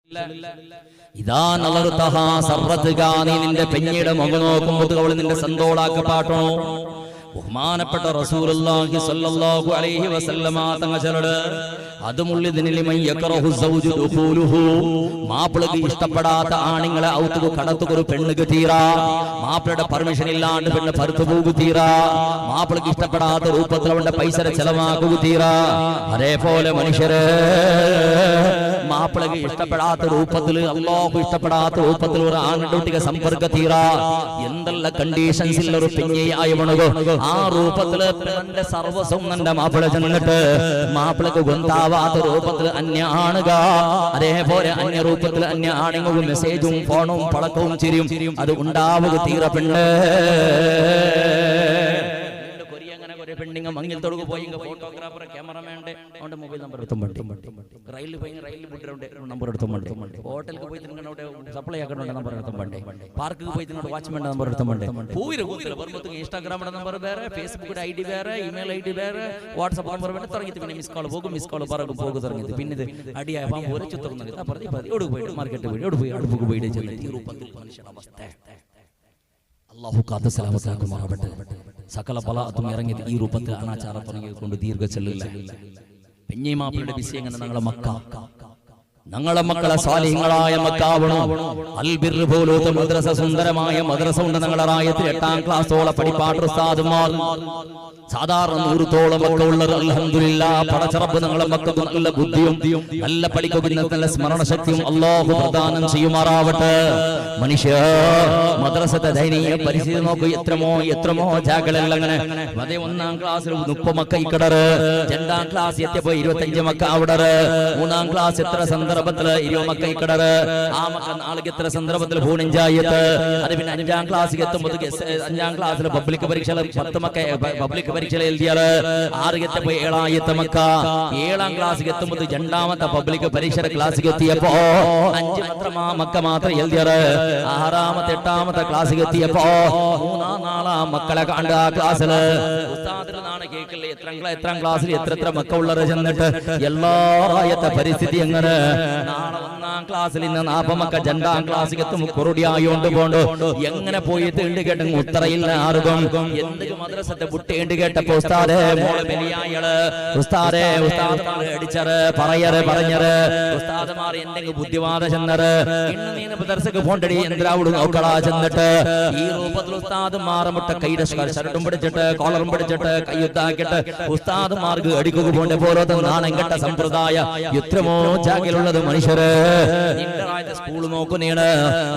ഇതാ നളർത്തഹാ സർവ്വതുകാ നീ നിന്റെ പെഞ്ഞയുടെ മുഖം നോക്കുമ്പോൾ അവൾ നിന്റെ സന്തോളാക്കപ്പാട്ടോ. ബഹുമാനപ്പെട്ട റസൂലുള്ളാഹി സ്വല്ലല്ലാഹു അലൈഹി വസല്ലമ തങ്ങൾ ചൊല്ലട് അതുമുള്ളിദിനിലിമൻ യക്റഹു സൗജു ദുഖൂലുഹു. മാപ്പിളക്ക് ഇഷ്ടപ്പെടാത്ത ആണുങ്ങളെ ഔത്തുക കടത്തുകൊരു പെണ്ണുക്ക് തീരാ. മാപ്പിളയുടെ പെർമിഷൻ ഇല്ലാണ്ട് പെണ്ണ് പരുത്തു പോകു തീരാ. മാപ്പിളക്ക് ഇഷ്ടപ്പെടാത്ത രൂപത്തിൽ അവന്റെ പൈസ ചെലവാക്കുക തീരാ. അതേപോലെ മനുഷ്യരെ മാപ്പിളക്ക് ഇഷ്ടപ്പെടാത്ത രൂപത്തിൽ അല്ലാഹു ഇഷ്ടപ്പെടാത്ത രൂപത്തിൽ ഒരു ആൺകുട്ടിക്ക് സമ്പർക്ക തീരാ. എന്തെല്ലാം കണ്ടീഷൻസിൽ ഒരു പെഞ്ഞയായവണോ ആ രൂപത്തിൽ തന്റെ സർവസ്വം തന്റെ മാപ്പിള ചെന്നിട്ട് മാപ്പിളക്ക് ഗൊന്താവാത്ത രൂപത്തിൽ അന്യ ആണുക. അതേപോലെ അന്യ രൂപത്തിൽ അന്യ ആണുങ്ങളും മെസ്സേജും ഫോണും പളക്കവും ചിരിയും അത് ഉണ്ടാവുക തീര പെണ്ണ്. പെണ്ണിങ്ങ മങ്ങിൽ തൊടുക പോയി ഫോട്ടോഗ്രാഫർ ക്യാമറമാൻ്റെ അവന്റെ മൊബൈൽ നമ്പർ എടുത്തും റെയിലിൽ പോയി റെയിലിൽ വിട്ടിട്ടുണ്ട് നമ്പർ എടുത്തും ഹോട്ടലിൽ പോയി തിന്നോടെ സപ്ലൈ ആക്കണോണ്ട് നമ്പർ എടുത്തും പാർക്കിൽ പോയി തിന്നോട് വാച്ച്മാൻ്റെ നമ്പർ എടുത്തും പൂവിര വരുമ്പോഴത്തേക്ക് ഇൻസ്റ്റാഗ്രാമിന്റെ നമ്പർ വേറെ, ഫേസ്ബുക്കിന്റെ ID വേറെ, ഇമെയിൽ ID വേറെ, വാട്സ്ആപ്പ് നമ്പർ വേറെ തുടങ്ങിയിട്ട് പിന്നെ മിസ് കോൾ പോകും, മിസ് കോൾ പറക്കും പോകും തുടങ്ങിയിട്ട് പിന്നെ ഇത് അടിയായ പോലെ ചുത്തുന്നത് എവിടെ പോയിട്ട് മാർക്കറ്റ് പോയി എവിടെ പോയി അടുപ്പൊക്കെ പോയിട്ട് അവസ്ഥ അള്ളാഹു കാത്ത് സലാമത്താക്കുമാറാവട്ടെ. സകല ബലാഅത്തും ഇറങ്ങിയത് ഈ രൂപത്തിൽ അനാചാരം തുടങ്ങിയത് ദീർഘ ചെല്ലില്ല. പെഞ്ഞിമാപ്പിളുടെ വിഷയം എങ്ങനെ ഞങ്ങളെ മക്കളെ സാലിഹ്യങ്ങളായ മക്കാവണോ. അൽബിർ പോലത്തെ മദ്രസ, സുന്ദരമായ മദ്രസ ഉണ്ട് ഞങ്ങളുടെ റായത്തിൽ. 8ാം ക്ലാസ്സോളം പഠിപ്പാട്ട് ഉസ്താദുമാർ സാധാരണ 100തോളം മക്കൾ ഉള്ളത്. അൽഹംദുലില്ലാഹ് പടച്ചറബ് ഞങ്ങളെ മക്കൾക്ക് നല്ല ബുദ്ധിയും നല്ല പഠിക്കുന്ന നല്ല സ്മരണ ശക്തിയും അല്ലാഹു പ്രദാനം ചെയ്യുമാറാവട്ടെ. മനുഷ്യ മദ്രസത്തെ ദയനീയ പരിസ്ഥിതി നോക്കൂ. എത്രമോ ജാഗളല്ല അങ്ങനെ. അതേ 1ാം ക്ലാസ്സിൽ 30 മക്ക ഇക്കടറ്, 2ാം ക്ലാസ് എത്തിയപ്പോ 25 മക്ക അവിടെ, 3ാം ക്ലാസ് എത്ര സന്ദർഭത്തില് 20 മക്ക ഇക്കടറ്. ആ മക്ക നാളേക്ക് എത്ര സന്ദർഭത്തിൽ പൂണിഞ്ചായത്ത്. അത് പിന്നെ 5ാം ക്ലാസ്സിൽ എത്തുമ്പോൾ 5ാം ക്ലാസ്സിൽ പബ്ലിക് പരീക്ഷ 10 മക്ക പബ്ലിക് പരീക്ഷ എഴുതിയാല്. 6 എത്തിയപ്പോ 7 മക്ക. 7ാം ക്ലാസ്സിൽ എത്തുമ്പോൾ 2ാമത്തെ പബ്ലിക് പരീക്ഷയുടെ ക്ലാസ്സിൽ എത്തിയപ്പോ 5 മക്ക മാത്രം എഴുതിയാറ്. 6ാമത്തെ 8ാമത്തെ ക്ലാസ്സിൽ എത്തിയപ്പോ 3-4 മക്കളെ കണ്ട ആ ക്ലാസ്സില് ഉസ്താദിനാണ് കേൾക്കില്ല എത്രാം ക്ലാസ്സിൽ എത്ര മക്ക ഉള്ളത് ചെന്നിട്ട് എല്ലായത്തെ പരിസ്ഥിതി എങ്ങനെ. നാളെ 1ാം ക്ലാസ്സിൽ ഇന്ന് 40 മക്ക 2ാം ക്ലാസ്സിൽ എത്തും കുറുടിയായോണ്ട് പോണ്ടോ എങ്ങനെ പോയി തീണ്ട് കേട്ട ഉത്തരയില്ല ആർക്കും. എന്തൊക്കെ മദ്രസത്തെ ബുട്ടേണ്ട് കേട്ടപ്പോ ഉസ്താദേ മോളെ ബലിയായള് ഉസ്താദേ ഉസ്താദമാർ അടിച്ചറ് പറഞ്ഞറ് ഉസ്താദമാർ എന്തെങ്കിലും ബുദ്ധിവാദ ചെന്നറ് ഇന്ന് നീ മദ്രസക്ക് പോണ്ടടി എന്തിനാവോട് നോക്കളാ ചെന്നിട്ട് ഈ രൂപത്തിൽ ഉസ്താദുമാർ മുട്ട കൈയുടെ ഷർട്ടും പിടിച്ചിട്ട് കോളറും പിടിച്ചിട്ട് കയ്യുത്താക്കിട്ട് ഉസ്താദുമാർക്ക് അടിക്കുക പോണ്ട പോലത്തെ നാണം കെട്ട സമ്പ്രദായ എത്രമോ ജാഗിലുള്ളത് മനുഷ്യര്. സ്കൂൾ നോക്കുന്നീണ്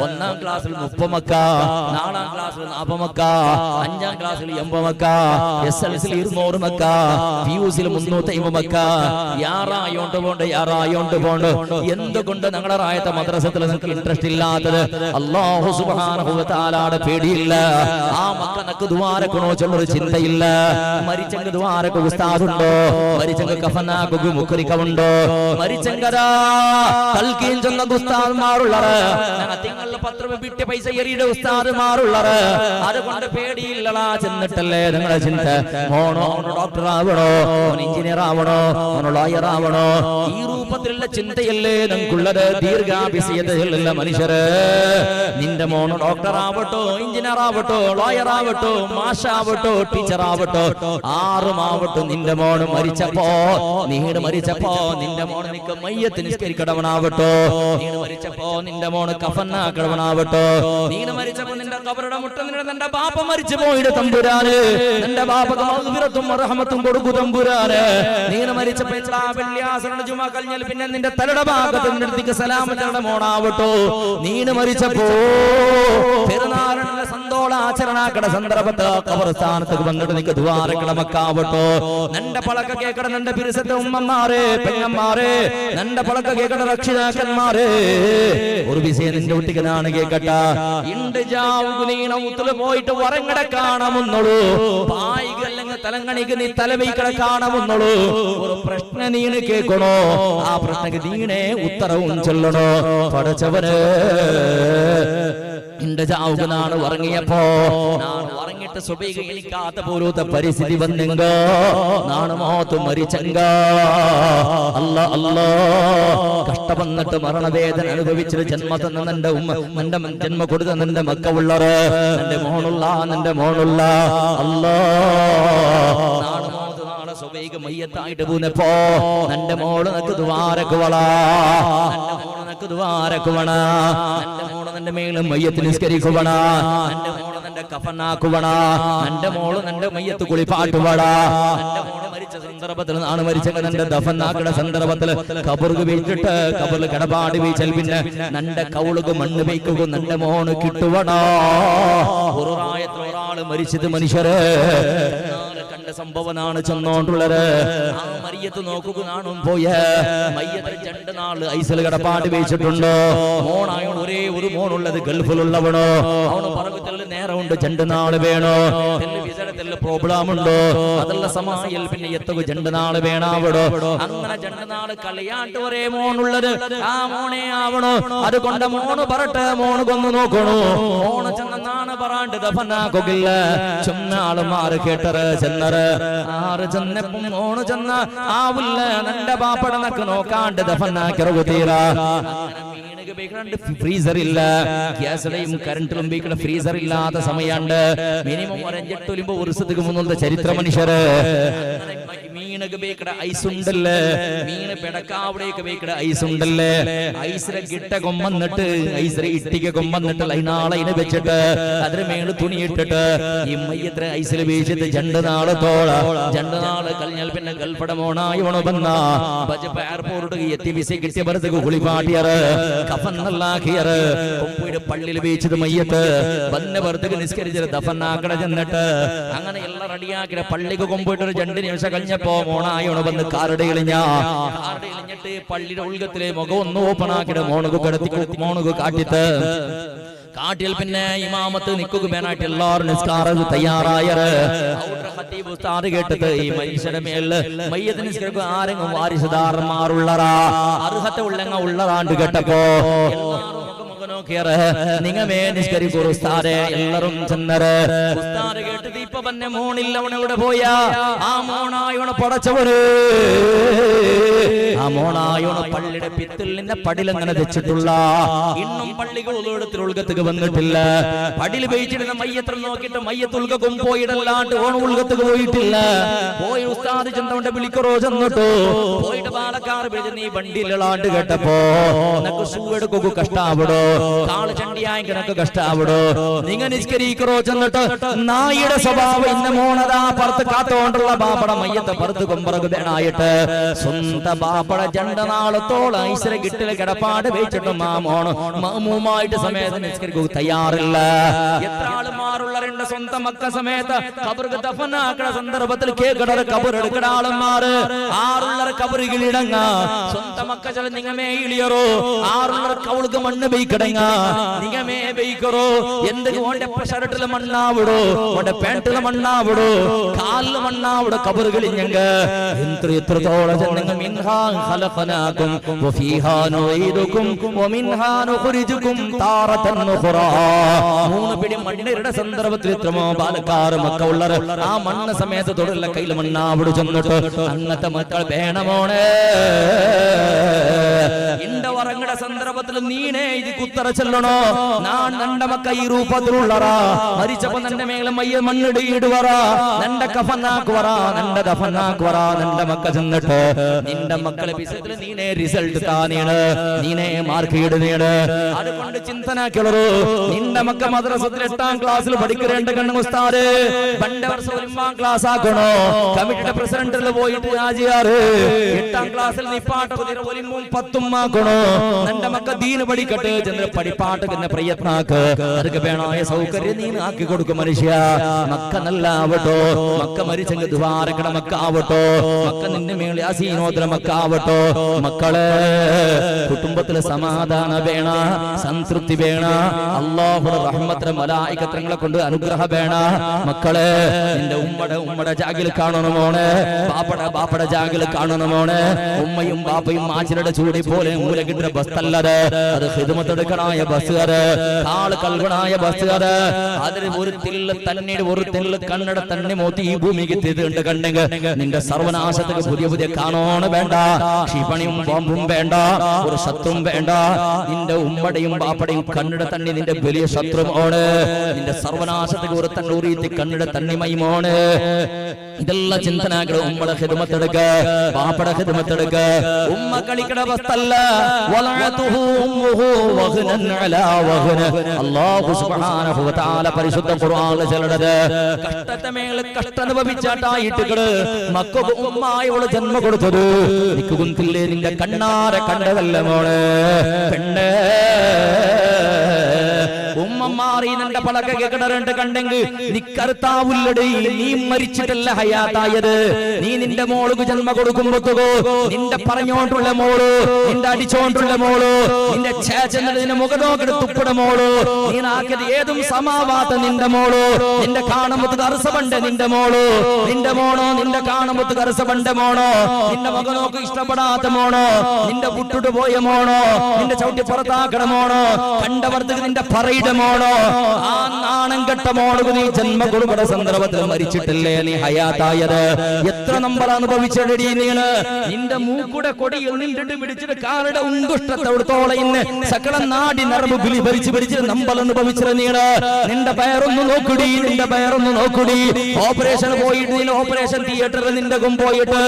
1ാം ക്ലാസ്സിൽ 30 മക്ക, 4ാം ക്ലാസ്സിൽ 40 മക്ക, 5ാം ക്ലാസ്സിൽ 80 മക്ക, SLC 200 മക്ക, PUസിൽ 350 മക്ക. യാറായോണ്ട് പോണ്ട് എന്തുകൊണ്ട് ഞങ്ങളുടെ റായത്തെ മദ്രസത്തിൽ നിങ്ങൾക്ക് ഇൻട്രസ്റ്റ് ഇല്ലാത്തത്? അല്ലാഹു സുബ്ഹാനഹു വ തആലയുടെ പേടിയില്ല. ആ മക്ക നക്ക് ദുആരക്കണോ ചൊല്ലൊരു ചിന്തയില്ല. മരിച്ചെങ്കിൽ ദുആരക്ക് ഉസ്താദുണ്ടോ? മരിച്ചെങ്കിൽ കഫനാക്ക് മുഖരിക്കവുണ്ടോ? മരിച്ചെങ്കരാ തൽക്കീൻ ചൊന്ന ഉസ്താദുമാരുള്ളത്. ഞങ്ങളുടെ 10 രൂപ വിട്ട് പൈസ എറിയുടെ ഉസ്താദുമാരുള്ളത്. അതുകൊണ്ട് പേടിയില്ലടാ. ചെന്നിട്ടല്ലേ നിങ്ങളുടെ ചിന്ത മോണോ ഡോക്ടർ ആവണോ, എഞ്ചിനീയർ ആവണോ, ലോയർ ആവണോ? ഈ രൂപത്തിലുള്ള ചിന്തയല്ലേ നിങ്ങൾക്കുള്ളത്. ദീർഘാഭിസയതയുള്ള മനുഷ്യര് നിന്റെ മോണോ ഡോക്ടർ ആവട്ടോ, എഞ്ചിനീയർ ആവട്ടോ, ലോയർ ആവട്ടോ, മാഷാവട്ടോ, ടീച്ചർ ആവട്ടോ, ആറുമാവട്ടോ, നിന്റെ മോണ് മരിച്ചപ്പോ നിന്റെ മോണ് നിക്ക് മയ്യത്ത് നിസ്കരിക്കടവനാവട്ടോ, നീട് മരിച്ചപ്പോ നിന്റെ മോണ് കഫനാക്കടവനാവട്ടോ, നീട് മരിച്ചപ്പോ നിന്റെ കബറുടെ മുട്ട നിന്റെ ബാപ്പ മരിച്ചു പോയിട്ട് തമ്പുരാന് നിന്റെ ബാപ്പക്ക് മഗ്ഫിറത്തും റഹ്മത്തും കൊടുക്കു തമ്പുരാന്. നീട് മരിച്ചപ്പോ വെള്ളിയാസരുടെ ജുമാ കഴിഞ്ഞാൽ പിന്നെ നിന്റെ തലയുടെ ഭാഗത്ത് നിന്റെ അടുത്തേക്ക് സലാമത്തിന്റെ മോണാവട്ടോ. നീട് മരിച്ചപ്പോ പെരുന്നാളിന്റെ സന്തോളാചരണാക്കട സന്ദർഭത്ത് ഖബർസ്ഥാനത്തേക്ക് വന്നിട്ട് നിനക്ക് ദ്വാരക്കട മക്കാവട്ടോ. നിന്റെ പളക്ക കേക്കട നിന്റെ പിരിസത്തെ ഉമ്മമാരെ പെങ്ങന്മാരെ, നിന്റെ പളക്ക കേക്കട രക്ഷിതാക്കന്മാരെ, ഒരു വിഷയം നിന്റെ ഒട്ടിക്കനാണ് കേക്കട്ട. ഇണ്ട് ജാവുകുലീനൗത്തില് പോയിട്ട് വറങ്ങട കാണാമെന്നുള്ളൂ. പായികല്ലെങ്കിൽ തലങ്ങണിക്ക് നീ തലവൈക്കട കാണാമെന്നുള്ളൂ. ഒരു പ്രശ്നം നീണ് കേൾക്കണോ? ആ പ്രശ്നക്ക് നീണേ ഉത്തരവും ചൊല്ലണോ? പടച്ചവന് എന്റെ ചാവുകനാണ് ഉറങ്ങിയപ്പോ ഞാൻ ഉറങ്ങിട്ട് സുബൈഹ എണിക്കാത്ത പോലത്തെ പരിസ്ഥിതി വന്നെങ്ക നാണ് മോത്ത് മരിച്ചെങ്ക അല്ലാ അല്ലാ കഷ്ടപ്പെന്നിട്ട് മരണവേദന അനുഭവിച്ചൊരു ജന്മ തന്ന നിന്റെ ഉമ്മ നിന്റെ ജന്മ കൊടുത്ത നിന്റെ മക്ക ഉള്ളറ് നിന്റെ മോണുള്ള അല്ലാ നാണ് മോത്ത് നാളെ സുബൈഹ മയ്യത്തായിട്ട് പോന്നപ്പോ നിന്റെ മോള് നിനക്ക് ദ്വാരക്കുവള നിന്റെ മോള് നിനക്ക് ദ്വാരക്കുവണ നിന്റെ മോള് നിന്റെ മേലും മയ്യത്ത് നിസ്കരിക്കുവണ നിന്റെ മോള് നിന്റെ കഫനാക്കുവണ നിന്റെ മോള് നിന്റെ മയ്യത്ത് കുളിപ്പാട്ടുവട നിന്റെ മോള് മരിച്ച സന്ദർഭത്തിൽ നാണ് മരിച്ചെങ്കിൽ നിന്റെ ദഫനാക്കുന്ന സന്ദർഭത്തിൽ കബറുക്ക് വെച്ചിട്ട് കബറിൽ കിടപാട് വീച്ചൽ പിന്നെ നിന്റെ കൗളുക്ക് മണ്ണ് വയ്ക്കുക നിന്റെ മോണ് കിട്ടുവടാ ഒരാള് മരിച്ചത് മനുഷ്യര് കണ്ട സംഭവനാണ് ചെന്നോണ്ടുള്ളത് ആ മയ്യത്ത് നോക്കുക നാണും പോയ മയ്യത്ത് 2 നാള് ഐസൽ കിടപ്പാട് വെച്ചിട്ടുണ്ട് മോണായ ഒരേ ഒരു മോണുള്ളത് ഗൾഫിലുള്ളവണോ അവന് പറകത്തിൽ നേരമുണ്ട് 2 നാള് വേണോ വിചാരത്തിൽ പ്രോബ്ലം ഉണ്ടോ അതല്ല സമായിൽ പിന്നെ എത്തുക 2 നാള് വേണാവിടോ അങ്ങനെ 2 നാള് കളിയാട്ട് ഒരേ മോണുള്ളത് ആ മോണേ ആവണോ അതുകൊണ്ട് മോണ് പറട്ടെ മോണ് കൊന്നു നോക്കണോ മോണ് ചെന്നാണ് പറയാണ്ട് ദഫനാക്കില്ല ചെന്നാള് മാറി കേട്ടറ് ചെന്നറ് ആറ് ചെന്നപ്പം മോണ് ചെന്ന ആവില്ല നിന്റെ പാപ്പടനക്ക് നോക്കാണ്ട് ദഫനാക്കിറകുതീറ ഫ്രീസർ ഇല്ല ഗ്യാസിലെയും കറണ്ടിലും ഉപയോഗിക്കുന്ന ഫ്രീസർ ഇല്ലാത്ത സമയമുണ്ട് മിനിമം ഒരു 5-8 വർഷത്തേക്ക് മുന്നുള്ള ചരിത്ര മനുഷ്യര് മീനൊക്കെ ഉപയോഗിക്കുന്ന ഐസ് ഉണ്ടല്ലേ മീന് പിടക്കാവിടേക്ക് ഉപയോഗിക്കുന്ന ഐസ് ഉണ്ടല്ലേ ഐസിലെ കിട്ട കൊമ്പന്നിട്ട് ഐസിലെ ഇട്ടിക്ക് കൊമ്പന്നിട്ട് ലൈനാളയിന് വെച്ചിട്ട് അതിന് മേള് തുണി ഇട്ടിട്ട് ഈ മയ്യത്ര ഐസിൽ വീഴ്ചിട്ട് 2 നാളത്തോളം 2 നാള് കഴിഞ്ഞാൽ പിന്നെ ഗൾഫട മോണായി ഉണവന്ന എയർപോർട്ട് എത്തി വിസ കിട്ടിയ വെറുതെ കുളിപ്പാട്ടിയറ് കഫന്നല്ലാക്കിയറ് കൊമ്പുയുടെ പള്ളിയിൽ വീഴ്ചത് മയ്യത്ത് വന്ന വെറുതെ നിസ്കരിച്ചത് ദഫനാക്കട ചെന്നിട്ട് അങ്ങനെ എല്ലാം റെഡിയാക്കിയ പള്ളിക്ക് കൊമ്പോയിട്ട് ഒരു 2 നിമിഷം കഴിഞ്ഞപ്പോ മോണായി ഉണവന്ന് കാരുടെ ഇളിഞ്ഞിട്ട് പള്ളിയുടെ ഉൾഗത്തിലെ മുഖം ഒന്ന് ഓപ്പൺ ആക്കിയിട്ട് മോണുക്ക് കിടത്തി മോണുക്ക് കാട്ടിത്ത് കാട്ടിൽ പിന്നെ ഇമാമത്ത് നിക്കുക വേണായിട്ട് എല്ലാവരും നിസ്കാരം തയ്യാറായറ് ഉസ്താദ് കേട്ടത് ഈ മനുഷ്യരുടെ മേല് മയ്യത്ത് നിസ്കരിക്കുക ആരെങ്കിലും വാരിസുദാരന്മാരുള്ളറാ അർഹത ഉള്ളറാണ്ട് കേട്ടപ്പോ നിങ്ങമേ നിസ്കരിക്കൂ ഉസ്താദേ എല്ലാരും ചെന്നറ് ഉസ്താദ് കേട്ടത് ഇപ്പൊ തന്നെ മോണില്ല അവനെവിടെ പോയാ ആ മോണായോണ പടച്ചവര് ആ മോണായോണ പള്ളിയുടെ പിത്തലിന്റെ പടിലങ്ങനെ വെച്ചിട്ടുള്ള ഇന്നും പള്ളികൾ ഉൾഗത്തേക്ക് വന്നിട്ടില്ല പടിയിൽ വെയിച്ചിടുന്ന മയ്യത്ര നോക്കിയിട്ട് മയ്യത്ത് ഉൾക്കും പോയിടല്ലാണ്ട് ഓണ ഉൾഗത്തേക്ക് പോയിട്ടില്ല പോയി ഉസ്താദ് ചെന്നവന്റെ വിളിക്കറോ ചെന്നിട്ടു പോയിട്ട് പാലക്കാട് പിടിച്ച് നീ വണ്ടിയിലാണ്ട് കേട്ടപ്പോ നിനക്ക് ഷൂ എടുക്കൂ കഷ്ടാവിടോ കാള് ചണ്ടിയായി കിടക്ക് കഷ്ടാവിടോ നിങ്ങ നിസ്കരിക്കറോ ചെന്നിട്ട് നായിയുടെ സ്വഭാവം ഇന്ന മോണതാ പുറത്ത് കാത്തോണ്ടുള്ള ബാപ്പട മയ്യത്തെ പുറത്ത് കൊമ്പറക്ക് വേണായിട്ട് സ്വന്തം ബാപ്പട 2 നാളത്തോളം ഐശ്വര്യ കിട്ടില് കിടപ്പാട് വെച്ചിട്ടും ആ മോണ് മാമൂമായിട്ട് സമയത്ത് നിസ്കരിക്കുക തയ്യാറില്ല എത്ര ആളുമാരുള്ള 2 സ്വന്തം മക്ക സമയത്ത് കബർക്ക് ദഫനാക്കണ സന്ദർഭത്തിൽ കേക്കട കബർ എടുക്കണ ആളുമാര് ആറുള്ളർ കബറുകളിടങ്ങ സ്വന്തം മക്ക ചില നിങ്ങമേ ഇളിയറോ ആറുള്ളർ കവൾക്ക് മണ്ണ് ബെയ്ക്കടങ്ങ നിങ്ങമേ ബെയ്ക്കറോ എന്തെങ്കിലും ഓന്റെ ഷർട്ടില് മണ്ണാവിടോ ഓന്റെ പാന്റില് മണ്ണാവിടോ കാലില് മണ്ണാവിടോ കബറുകളിഞ്ഞങ്ക എത്രത്തോളം ചെന്നങ്ങ മിൻഹാ ഖലഖനാകും വഫീഹാ നുഈദുകും വമിൻഹാ നുഖ്രിജുകും താറതൻ ഉഖ്റാ 3 പിടി മണ്ണിരുടെ സന്ദർഭത്തിൽ എത്രമോ പാലക്കാട് മക്ക ഉള്ളർ ആ മണ്ണ് സമയത്ത് തൊടുള്ള കയ്യിൽ മണ്ണാവിടു ചെന്നിട്ട് അങ്ങനത്തെ മക്കൾ വേണമോണേ ഇണ്ടവറങ്ങടെ സന്ദർഭത്തിൽ നീനേ ഇത് കുത്തറ ചെല്ലണോ ഞാൻ നണ്ട മക്ക ഈ രൂപത്തിലുള്ളറാ മരിച്ചപ്പോ നന്റെ മേലെ മയ്യ മണ്ണിടുവറ നന്റെ കഫനാക്കുവറ നന്റെ ദഫനാക്കുവറ നന്റെ മക്ക ചെന്നിട്ട് നിന്റെ മക്കളെ വിഷയത്തിൽ നീനേ റിസൾട്ട് താനേണ് നീനേ മാർക്ക് ഇടുന്നേണ് അതുകൊണ്ട് ചിന്തനാക്കിയുള്ളൂ നിന്റെ മക്ക മദ്രസത്തിൽ 8ാം ക്ലാസ്സിൽ പഠിക്കേണ്ട കണ്ണു ഉസ്താദ് 2 വർഷം 1 ക്ലാസ് ആക്കണോ കമ്മിറ്റിയുടെ പ്രസിഡന്റിൽ പോയിട്ട് രാജിയാറ് 8ാം ക്ലാസ്സിൽ നിപ്പാട്ട് ഒലിമും 10ഉം ആക്കണോ നിന്റെ മക്ക ദീന് പഠിക്കട്ടെ ചെന്ന് പഠിപ്പാട്ട് പ്രയത്നാക്ക് അതൊക്കെ വേണമായ സൗകര്യം നീ ആക്കി കൊടുക്കും മനുഷ്യ മക്ക നല്ല ആവട്ടോ മക്ക മരിച്ചെങ്കിൽ ദ്വാരക്കട മക്ക ആവട്ടോ മക്ക നിന്റെ മേളിൽ അസീനോദ്ര മക്ക ആവട്ടോ മക്കളെ കുടുംബത്തിലെ സമാധാന വേണ സംതൃപ്തി വേണ അല്ലാഹുവിന്റെ റഹ്മത്ത് മലായികത്രങ്ങളെ കൊണ്ട് അനുഗ്രഹം വേണ മക്കളെ നിന്റെ ഉമ്മടെ ജാഗിൽ കാണണമോണെ ബാപ്പട ജാഗിൽ കാണണമോണെ ഉമ്മയും ബാപ്പയും മാച്ചിരുടെ ചൂടി പോലെ മൂലകിട്ട ബസ്തല്ലത് അത് ഖിദ്മത്തെടുക്കണായ ബസ്സുകാര്, ആള് കൽവനായ ബസ്സുകാര്, അതിൽ ഒരു തില്ല് തന്നീട് ഒരു തില്ല് കണ്ണട തന്നെ മോത്തി ഈ ഭൂമിക്ക് തിരിണ്ട് കണ്ടെങ്കിൽ നിന്റെ സർവനാശത്തിന് പുതിയ പുതിയ കാണോണ് വേണ്ട, ക്ഷിപണിയും ബോംബും വേണ്ട, ഒരു ശത്രും വേണ്ട. നിന്റെ ഉമ്മടയും ബാപ്പടയും കണ്ണിട തന്നെ നിന്റെ വലിയ ശത്രുമാണ്. നിന്റെ സർവനാശത്തിന് ഒരു തന്നൂറിയിട്ട് കണ്ണിട തണ്ണിമയുമാണ്. ഇതെല്ലാം ചിന്തനാക്കളെ ഉമ്മടെ ഖിദ്മത്തെടുക്ക, ബാപ്പടെ ഖിദ്മത്തെടുക്ക. ഉമ്മ കളിക്കട വസ്തല്ല, അല്ലാഹു സുബ്ഹാനഹു വ തആല പരിശുദ്ധ ഖുർആനിൽ ചെല്ലണത് കഷ്ടത്തമേലെ കഷ്ടനുഭവിച്ചാട്ടായിട്ടികള് മക്കൾക്ക് ഉമ്മായോട് ജന്മ കൊടുത്തത് നിക്ക് കുന്തില്ലേ നിന്റെ കണ്ണാരെ കണ്ടതല്ല മോളെ പെണ്ണേ. ഉമ്മമാറി നിന്റെ പലക കേക്കടരണ്ട് കണ്ടെങ്കിൽ നിക്കർത്താവുല്ലടി, നീ മരിച്ചിട്ടല്ല ഹയാത്തായത്. നീ നിന്റെ മോൾക്ക് ജന്മ കൊടുക്കുമ്പോഴത്തോ നിന്റെ പറഞ്ഞോണ്ടുള്ള മോള്, നിന്റെ അടിച്ചോണ്ടുള്ള മോള്, നിന്റെ ചേച്ചന്റെ മുഖനോക്കെടു തുപ്പിട മോള്, നീ നാക്കിയത് ഏതും സമാവാത്ത നിന്റെ മോള്, നിന്റെ കാണുമ്പത്ത് കറുസപണ്ട് നിന്റെ മോള്, നിന്റെ മോണോ നിന്റെ കാണുമ്പത്ത് കറുസപണ്ട് മോണോ, നിന്റെ മുഖനോക്ക് ഇഷ്ടപ്പെടാത്ത മോണോ, നിന്റെ വിട്ടിട്ട് പോയ മോണോ, നിന്റെ ചവിട്ടി പുറത്താക്കണ മോണോ, കണ്ടവർക്ക് നിന്റെ പറയുടെ മോണോ, ആ നാണം കെട്ട മോണുക്ക് നീ ജന്മ കൊടുക്കണ സന്ദർഭത്തിൽ മരിച്ചിട്ടില്ലേ നീ ഹയാത്തായത്. എത്ര നമ്പർ അനുഭവിച്ചടി നീള്. നിന്റെ മൂക്കുടെ കൊടിയിൽ നിന്നിട്ട് പിടിച്ചിട്ട് കാരുടെ ഉങ്കുഷ്ടത്തോളത്തോളം ഇന്ന് സകല നാടി നറമ്പ് ബിലി ഭരിച്ച് പിടിച്ചിട്ട് നമ്പർ അനുഭവിച്ചത് നീള്. നിന്റെ പയറൊന്ന് നോക്കുടി, നിന്റെ പയറൊന്ന് നോക്കുടി. ഓപ്പറേഷൻ പോയിട്ട് നീ ഓപ്പറേഷൻ തിയേറ്ററിൽ നിന്റെ പോയിട്ട്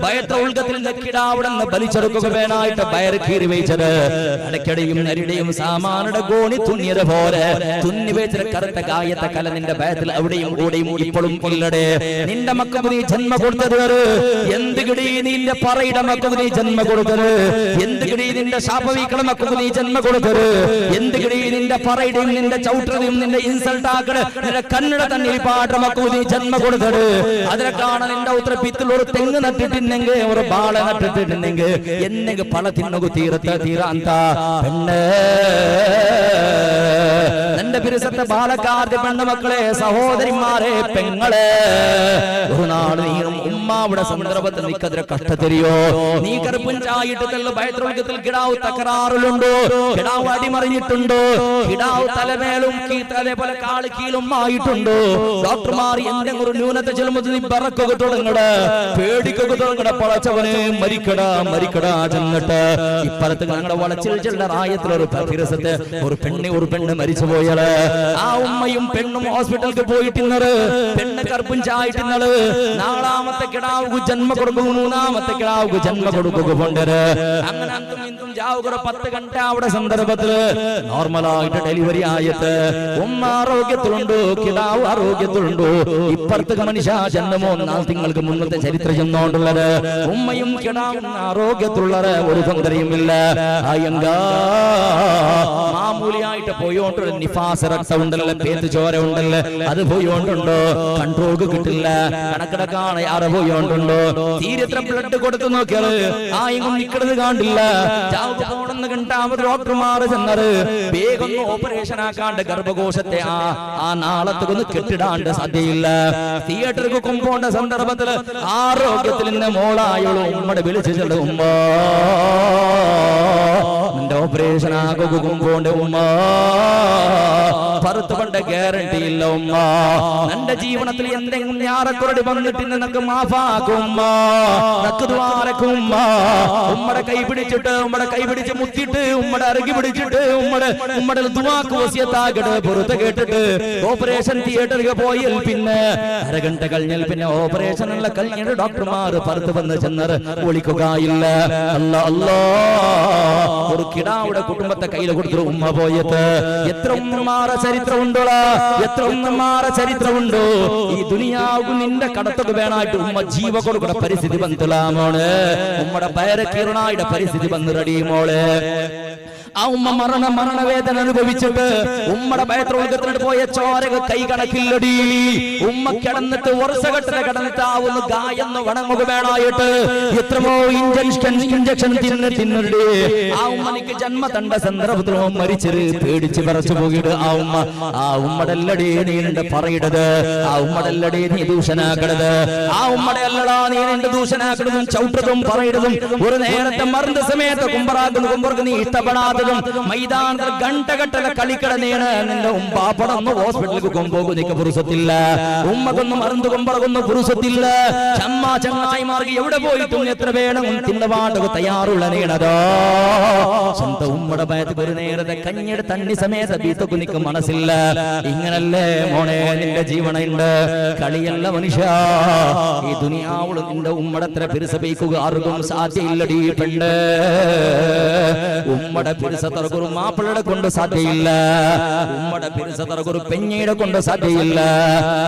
ഭയത്തെ ഉൾക്കത്തിൽ കിടാവിടെ നിന്ന് ബലിച്ചെടുക്കുക വേണായിട്ട് പയർ കീറി വെച്ചത്. അടക്കടയും നരിടയും സാമാനുടെ ഗോണി തുന്നിയത് പോലെ തുന്നി വെച്ചിട്ട് കറുത്ത കായത്തെ കല നിന്റെ ഭയത്തിൽ അവിടെയും കൂടെയും ഇപ്പോഴും കൊല്ലടേ. നിന്റെ മക്കൾക്ക് നീ ജന്മ കൊടുത്തത് എന്ത് കിടി നിന്റെ പറയുടെ മക്കൾക്ക് നീ ജന്മ കൊടുത്തത്, എന്ത് കിടി നിന്റെ ശാപവീക്കള മക്കൾക്ക് നീ ജന്മ കൊടുത്തത്, എന്ത് കിടി നിന്റെ പറയുടെയും നിന്റെ ചൗട്ടറയും നിന്റെ ഇൻസൾട്ട് ആക്കട് നിന്റെ കണ്ണട തന്നിൽ പാട്ട മക്കൾക്ക് നീ ജന്മ കൊടുത്തത്. അതിനെ കാണാൻ നിന്റെ ഉത്തരപ്പിത്തിൽ ഒരു തെങ്ങ് നട്ടിട്ടുണ്ടെങ്കിൽ ഒരു ബാള നട്ടിട്ടുണ്ടെങ്കിൽ എന്നെങ്കിൽ പല തിന്നകു തീരാന്ത പെണ്ണ്. നിന്റെ പിരിസത്തെ ബാലക്കാരുടെ പെണ്ണുമക്കളെ, സഹോദരിമാരെ, പെങ്ങളെ, ഒരു നാട് നീയും ഉമ്മാവിടെ സന്ദർഭത്തിൽ നിക്കതിരെ കഷ്ടത്തിരിയോ. നീ കറുപ്പുഞ്ചായിട്ട് ഭയത്രോഗത്തിൽ കിടാവ് തകരാറിലുണ്ടോ, കിടാവ് അടിമറിഞ്ഞിട്ടുണ്ടോ, കിടാവ് തലമേലും അതേപോലെ കാള് കീലും ആയിട്ടുണ്ടോ. ഡോക്ടർമാർ എന്തെങ്കിലും ഒരു ന്യൂനത ചെല്ലുമ്പോൾ നീ പറക്കുക തുടങ്ങട, പേടിക്കുക തുടങ്ങട. പളച്ചവന് മരിക്കടാ മരിക്കടാ ചെന്നിട്ട് ഇപ്പറത്ത് ഞങ്ങളുടെ വളച്ചിൽ ചെള്ള റായത്തിലൊരു പിരസത്തെ ഒരു പെണ്ണ് മരിച്ചു പോയാല് ആ ഉമ്മയും പെണ്ണും ഹോസ്പിറ്റലിൽ പോയിട്ടിന്നത് പെണ്ണ് കറുപ്പുഞ്ചായിട്ടിന്നത് നാലാമത്തെ കിടാവുക്ക് ജന്മ കൊടുക്കുക, മൂന്നാമത്തെ കിടാവുക്ക് ജന്മ കൊടുക്കുക കൊണ്ടത് അങ്ങനെ അന്തും ഇന്തും ജാവുക 10 ഗണ്ട അവിടെ സന്ദർഭത്തില് നോർമലായിട്ട് ഡെലിവറി ആയത് ഉമ്മ ആരോഗ്യത്തിലുണ്ടോ, കിടാവ് ആരോഗ്യത്തിലുണ്ടോ. ഇപ്പുറത്ത് മനുഷ്യ ജന്മമോ 4 തിങ്ങൾക്ക് മുന്നത്തെ ചരിത്രം ചെന്നോണ്ടുള്ളത്. ഉമ്മയും കിടാവും ആരോഗ്യത്തിലുള്ളത് ഒരു തൊന്തരയുമില്ല. അയ്യങ്കാ മാമൂലിയായിട്ട് പോയോണ്ട് നിഫാസ് രക്തം ഉണ്ടല്ലോ, പേത്ത് ചോര ഉണ്ടല്ലോ, അത് പോയോണ്ടുണ്ടോ കൺട്രോൾ കിട്ടില്ല. കണക്കിടക്കാണ് ആറ് പോയോണ്ടുണ്ടോ തീരെത്ര ബ്ലഡ് കൊടുത്തു നോക്കിയാല് ആയെങ്കിലും നിക്കണത് കാണില്ല. പോണെന്ന് കണ്ടാമത് ഡോക്ടർമാർ ചെന്നത് വേഗം ഓപ്പറേഷൻ ആക്കാണ്ട് ഗർഭകോശത്തെ ആ നാളത്തൊന്ന് കെട്ടിടാണ്ട് സാധ്യയില്ല. തിയേറ്റർക്ക് കൊമ്പോണ്ട സന്ദർഭത്തില് ആരോഗ്യത്തിൽ നിന്ന് മോളായുള്ള ഉമ്മടെ വിളിച്ചു ചെല്ലുമ്പോ നിന്റെ ഓപ്പറേഷൻ ആകുമ്പോണ്ട് ഉമ്മ പറുത്ത് പണ്ട ഗ്യാരണ്ടി ഇല്ല ഉമ്മ. നിന്റെ ജീവനത്തിൽ എന്തെങ്കിലും ഞാറക്കുറടി വന്നിട്ട് നിനക്ക് മാഫാക്കും ഉമ്മ, നക്ക് ദ്വാരക്കും ഉമ്മ. ഉമ്മടെ കൈ പിടിച്ചിട്ട് ഉമ്മടെ കൈ പിടിച്ച് മുത്തിട്ട് ഉമ്മടെ അരകി പിടിച്ചിട്ട് ഉമ്മടെ ദുആക്ക് വസിയത്താകട്ടെ പുറത്ത് കേട്ടിട്ട് ഓപ്പറേഷൻ തിയേറ്ററിൽ പോയാൽ പിന്നെ അരഗണ്ട കഴിഞ്ഞാൽ പിന്നെ ഓപ്പറേഷൻ ഉള്ള കഴിഞ്ഞിട്ട് ഡോക്ടർമാർ പറുത്ത് വന്ന് ചെന്നത് ഒളിക്കുകയില്ല. അല്ലാ അല്ലാ ഒരു കിടാവിടെ കുടുംബത്തെ കയ്യിൽ കൊടുത്തു ഉമ്മ പോയത് എത്ര ഉമ്മമാര ചരിത്രമുണ്ടോ, എത്ര ഉമ്മമാര ചരിത്രമുണ്ടോ. ഈ ദുനിയാവ് നിന്റെ കടത്തൊക്കെ വേണമായിട്ട് ഉമ്മ ജീവ കൊടുക്കുന്ന പരിസ്ഥിതി ബന്ധുലാമോള്, ഉമ്മയുടെ പയരക്കീറണായുടെ പരിസ്ഥിതി ബന്ധു റെഡി മോള്. ആ ഉമ്മ മരണവേദന അനുഭവിച്ചിട്ട് ഉമ്മയുടെ ഭയത്രോഗത്തിനോട് പോയ ചോരക കൈ കണക്കില്ലടി. ഉമ്മ കിടന്നിട്ട് വർഷഘട്ടന കിടന്നിട്ട് ആവുന്ന ഗായെന്ന് വണങ്ങുക വേണമായിട്ട് എത്രമോ ഇഞ്ചക്ഷൻ തിന്നടി. ആ ഉമ്മനിക്ക് ജന്മതണ്ട സന്ദർഭത്തിലോ മരിച്ചത് പേടിച്ച് പറച്ചു പോയിട്ട് ആ ഉമ്മടല്ലടി നീ നിന്റെ പറയിടത്, ആ ഉമ്മടല്ലടി നീ ദൂഷനാക്കണത്, ആ ഉമ്മടെ അല്ലടാ നീ നിന്റെ ദൂഷനാക്കണതും ചവിട്ടതും പറയിടതും. ഒരു നേരത്തെ മറന്ന സമയത്ത് കുമ്പറാക്കുന്ന കുമ്പർക്ക് നീ ഇഷ്ടപ്പെടാത്ത തിന്നാത്തതും മൈതാനത്തിൽ ഗണ്ടകട്ടല കളിക്കടനേണ് നിന്റെ ഉമ്പാപ്പടന്ന് ഹോസ്പിറ്റലിലേക്ക് കൊണ്ടുപോകും നിനക്ക് പുരുഷത്തില്ല ഉമ്മക്കൊന്നും മറന്നു കൊമ്പറകൊന്നും പുരുഷത്തില്ല ചങ്ങായിമാർക്ക് എവിടെ പോയിട്ടും എത്ര വേണം തിന്നവാണ്ടത് തയ്യാറുള്ള നീണതോ സ്വന്തം ഉമ്മയുടെ ഭയത്തിൽ ഒരു നേരത്തെ കഞ്ഞിയുടെ തണ്ണി സമേത ബീത്തൊക്കെ നിൽക്കും മനസ്സില്ല ഇങ്ങനല്ലേ മോനെ നിന്റെ ജീവനുണ്ട് കളിയല്ല മനുഷ്യ ഈ ദുനിയാവുള്ള നിന്റെ ഉമ്മടെ അത്ര പിരിസപയിക്കുക ആർക്കും സാധ്യയില്ലടി പെണ്ണ് ഉമ്മടെ പിരിസത്തറക്കൊരു മാപ്പിളയുടെ കൊണ്ട് സാധ്യയില്ല ഉമ്മടെ പിരിസത്തറക്കൊരു പെഞ്ഞയുടെ കൊണ്ട് സാധ്യയില്ല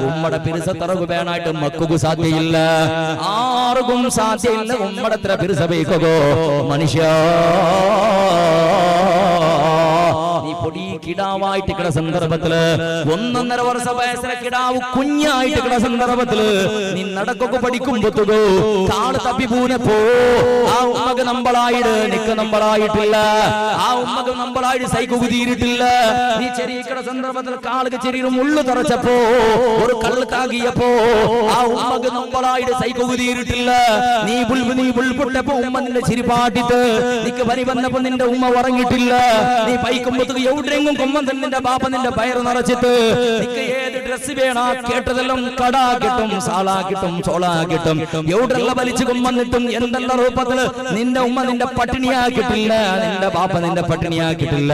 ഉമ്മടെ പിരിസത്തറകു വേണായിട്ട് മക്കു സാധ്യയില്ല ആർക്കും സാധ്യയില്ല ഉമ്മടെ അത്ര പിരിസപയിക്കുകയോ മനുഷ്യ നീ പൊടി കിടാവായിട്ട് കിട സന്ദർഭത്തില് 1.5 വർഷ വയസ്സിലെ കിടാവ് കുഞ്ഞായിട്ട് കിട സന്ദർഭത്തില് നീ നടക്കൊക്കെ പഠിക്കുമ്പോത്തുകോ കാട് തപ്പിപൂനപ്പോ ആ ഉമ്മക്ക് നമ്മളായിട്ട് നിക്ക് നമ്മളായിട്ടില്ല ആ ഉമ്മക്ക് നമ്മളായിട്ട് സൈക്കു കുതിരിട്ടില്ല നീ ചെറിയ കിട സന്ദർഭത്തിൽ കാളുക്ക് ചെറിയ മുള്ളു തറച്ചപ്പോ ഒരു കള്ള് കാകിയപ്പോ ആ ഉമ്മക്ക് നമ്മളായിട്ട് സൈക്കു കുതിരിട്ടില്ല നീ ബുൾപൊട്ടപ്പോ ഉമ്മ നിന്റെ ചിരിപ്പാട്ടിട്ട് നിക്ക് വരി വന്നപ്പോ നിന്റെ ഉമ്മ ഉറങ്ങിയിട്ടില്ല നീ പൈക്കുമ്പോ എവിടെയെങ്കിലും കൊമ്മൻ നിന്റെ ബാപ്പ നിന്റെ പയറ് നിറച്ചിട്ട് നിക്ക് ഏത് ഡ്രസ് വേണ കേട്ടതെല്ലാം കടാ കിട്ടും സാളാ കിട്ടും ചോളാ കിട്ടും എവിടെയുള്ള വലിച്ചു കൊമ്മന്നിട്ടും എന്തെല്ലാം രൂപത്തില് നിന്റെ ഉമ്മ നിന്റെ പട്ടിണിയാക്കിട്ടില്ല നിന്റെ ബാപ്പ നിന്റെ പട്ടിണിയാക്കിട്ടില്ല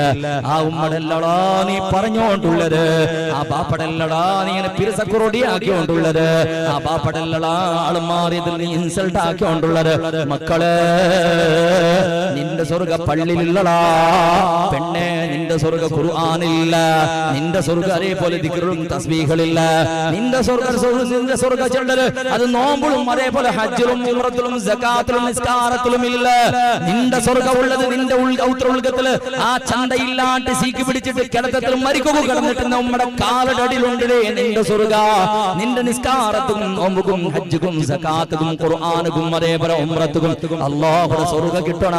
ആ ഉമ്മടെല്ലടാ നീ പറഞ്ഞോണ്ടുള്ളത് ആ ബാപ്പടെല്ലടാ നീ ഇങ്ങനെ പിരിസക്കുറൊടിയാക്കിയോണ്ടുള്ളത് ആ ബാപ്പടെല്ലടാ ആള് മാറിയതിൽ നീ ഇൻസൾട്ട് ആക്കിയോണ്ടുള്ളത് മക്കളെ നിന്റെ സ്വർഗ പള്ളിയിലുള്ളടാ പെണ്ണെ നിന്റെ സ്വർഗ ഖുർആനില്ല നിന്റെ സ്വർഗ അതേപോലെ ദിക്റും തസ്ബീഹുകളില്ല നിന്റെ സ്വർഗ ചെണ്ടല് അത് നോമ്പും അതേപോലെ ഹജ്ജിലും ഉംറത്തിലും സകാത്തിലും നിസ്കാരത്തിലും ഇല്ല നിന്റെ സ്വർഗം ഉള്ളത് നിന്റെ ഉൾഗത്തില് ആ ചന്തയില്ലാണ്ട് സീക്ക് പിടിച്ചിട്ട് കിടത്തത്തിൽ മരിക്കുക കിടന്നിട്ട് നമ്മുടെ കാലടടിയിലുണ്ടേ നിന്റെ സ്വർഗ നിന്റെ നിസ്കാരത്തും നോമ്പും ഹജ്ജും സകാത്തും ഖുർആനും അതേപോലെ ഉംറത്തും അല്ലാഹുവിന്റെ സ്വർഗ കിട്ടണ